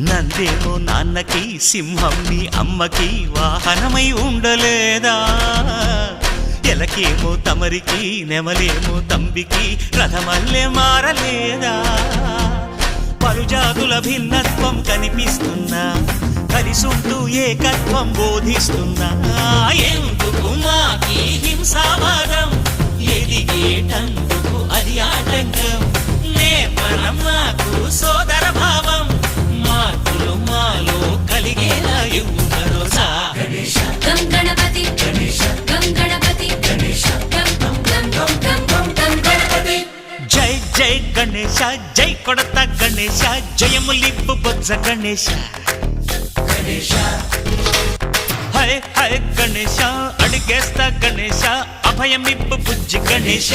నందేమో నాన్నకి సింహం నీ అమ్మకి వాహనమై ఉండలేదా? ఎలకేమో తమరికి నెమలేమో తంబికి రథమల్లే మారలేదా? పలుజాతుల భిన్నత్వం కనిపిస్తున్నా, కలిసుంటూ ఏకత్వం బోధిస్తున్నా. ఎందుకు మాకి హింసావాదం, ఎదిగేటందుకు అది ఆటంకం. నేపరం మాకు సోదర భావం, మార్పులు మాలో కలిగేలా ఇవ్వు భరోసా. గం గణపతి గం గణపతి గం గం గం గం గం గణపతి. జై జై గణేశ, జై కొడత గణేశ, జయములిప్పు బొజ్జ గణేశ. హై హై గణేశ, అడిగేస్తా గణేశ, అభయమిప్పు బుజ్జి గణేశ.